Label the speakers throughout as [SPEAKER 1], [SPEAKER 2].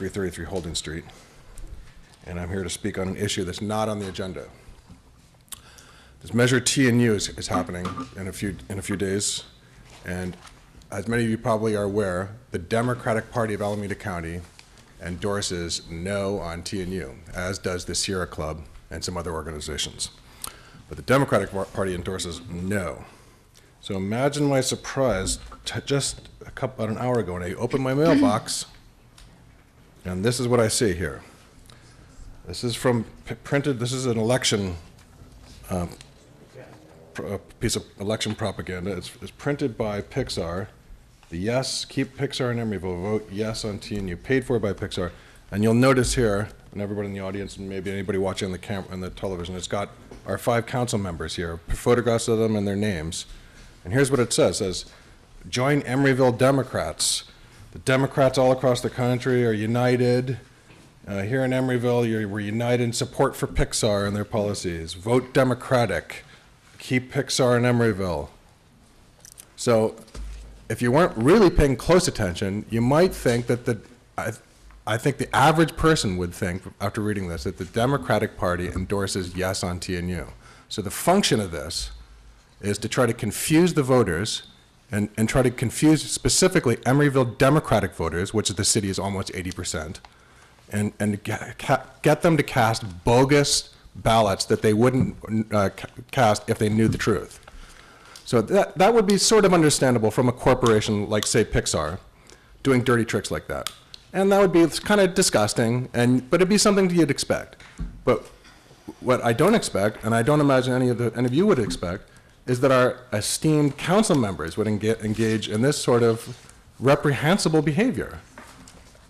[SPEAKER 1] 333 Holden Street, and I'm here to speak on an issue that's not on the agenda. This Measure T and U is happening in a few days, and as many of you probably are aware, the Democratic Party of Alameda County endorses no on T and U, as does the Sierra Club and some other organizations. But the Democratic Party endorses no. So imagine my surprise just about an hour ago when I opened my mailbox, and this is what I see here. This is from printed, this is an election, a piece of election propaganda. It's printed by Pixar. The yes, keep Pixar in Emeryville, vote yes on T&U, paid for by Pixar. And you'll notice here, and everybody in the audience, and maybe anybody watching on the camera and the television, it's got our 5 council members here, photographs of them and their names. And here's what it says. It says, join Emeryville Democrats. The Democrats all across the country are united. Here in Emeryville, we're united in support for Pixar and their policies. Vote Democratic. Keep Pixar in Emeryville. So if you weren't really paying close attention, you might think that I think the average person would think, after reading this, that the Democratic Party endorses yes on T&U. So the function of this is to try to confuse the voters and try to confuse specifically Emeryville Democratic voters, which the city is almost 80%, and get them to cast bogus ballots that they wouldn't cast if they knew the truth. So that would be sort of understandable from a corporation like, say, Pixar, doing dirty tricks like that. And that would be kind of disgusting, but it'd be something you'd expect. But what I don't expect, and I don't imagine any of you would expect, is that our esteemed council members would engage in this sort of reprehensible behavior.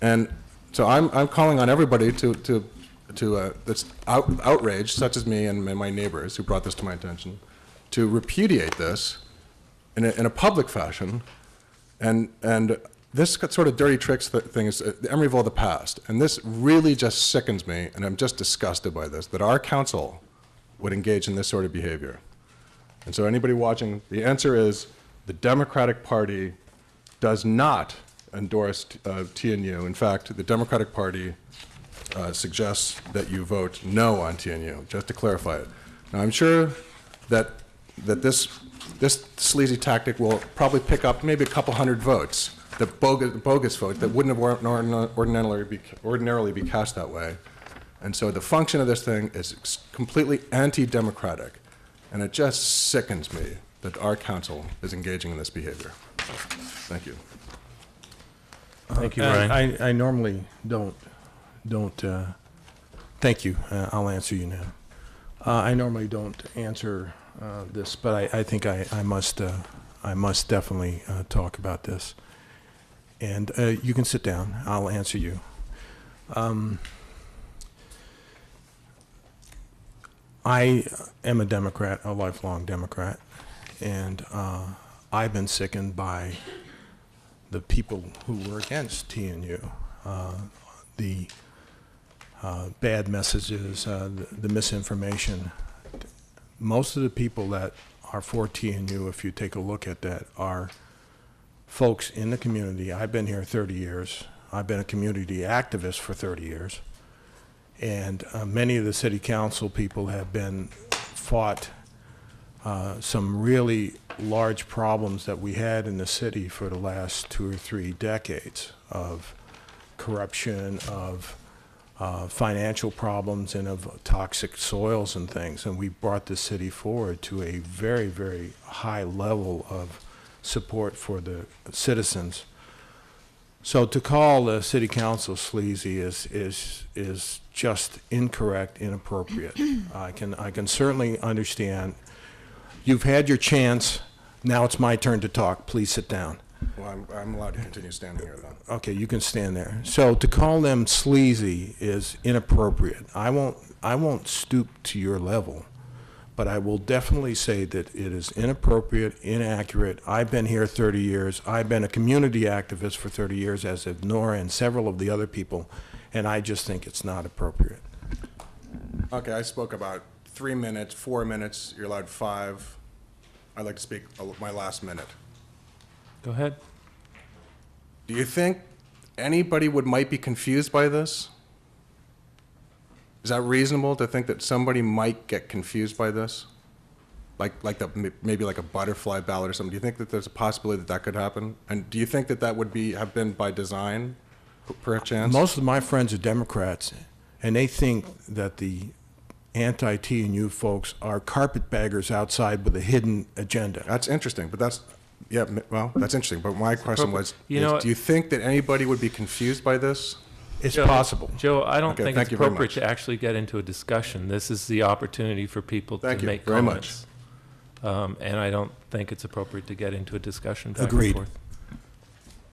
[SPEAKER 1] And so I'm calling on everybody that's outraged, such as me and my neighbors who brought this to my attention, to repudiate this in a public fashion. And this sort of dirty tricks thing is the Emeryville of the past. And this really just sickens me, and I'm just disgusted by this, that our council would engage in this sort of behavior. And so anybody watching, the answer is the Democratic Party does not endorse T&U. In fact, the Democratic Party suggests that you vote no on T&U, just to clarify it. Now, I'm sure that this sleazy tactic will probably pick up maybe a couple hundred votes, the bogus vote that wouldn't have ordinarily be cast that way. And so the function of this thing is completely anti-democratic. And it just sickens me that our council is engaging in this behavior. Thank you.
[SPEAKER 2] Thank you, Brian. I normally don't. Thank you. I'll answer you now. I normally don't answer this, but I think I must definitely talk about this. And you can sit down. I'll answer you. I am a Democrat, a lifelong Democrat, and I've been sickened by the people who were against T&U, the bad messages, the misinformation. Most of the people that are for T&U, if you take a look at that, are folks in the community. I've been here 30 years. I've been a community activist for 30 years. And many of the city council people have fought some really large problems that we had in the city for the last 2 or 3 decades of corruption, of financial problems, and of toxic soils and things. And we brought the city forward to a very, very high level of support for the citizens. So to call the city council sleazy is just incorrect, inappropriate. I can certainly understand. You've had your chance. Now it's my turn to talk. Please sit down.
[SPEAKER 1] Well, I'm allowed to continue standing here, though.
[SPEAKER 2] Okay, you can stand there. So to call them sleazy is inappropriate. I won't stoop to your level, but I will definitely say that it is inappropriate, inaccurate. I've been here 30 years. I've been a community activist for 30 years, as have Nora and several of the other people, and I just think it's not appropriate.
[SPEAKER 1] Okay, I spoke about 3 minutes, 4 minutes. You're allowed 5. I'd like to speak my last minute.
[SPEAKER 2] Go ahead.
[SPEAKER 1] Do you think anybody might be confused by this? Is that reasonable to think that somebody might get confused by this? Maybe like a butterfly ballot or something. Do you think that there's a possibility that that could happen? And do you think that that would have been by design, perchance?
[SPEAKER 2] Most of my friends are Democrats, and they think that the anti-TNU folks are carpetbaggers outside with a hidden agenda.
[SPEAKER 1] That's interesting, but that's interesting. But my question was,
[SPEAKER 3] You know,
[SPEAKER 1] do you think that anybody would be confused by this?
[SPEAKER 2] It's
[SPEAKER 3] Joe,
[SPEAKER 2] possible.
[SPEAKER 3] Joe, I don't
[SPEAKER 1] Okay,
[SPEAKER 3] think
[SPEAKER 1] thank
[SPEAKER 3] it's
[SPEAKER 1] you very
[SPEAKER 3] appropriate
[SPEAKER 1] much.
[SPEAKER 3] to actually get into a discussion. This is the opportunity for people
[SPEAKER 1] Thank
[SPEAKER 3] to
[SPEAKER 1] you
[SPEAKER 3] make
[SPEAKER 1] very
[SPEAKER 3] comments. And I don't think it's appropriate to get into a discussion back
[SPEAKER 2] Agreed.
[SPEAKER 3] and forth.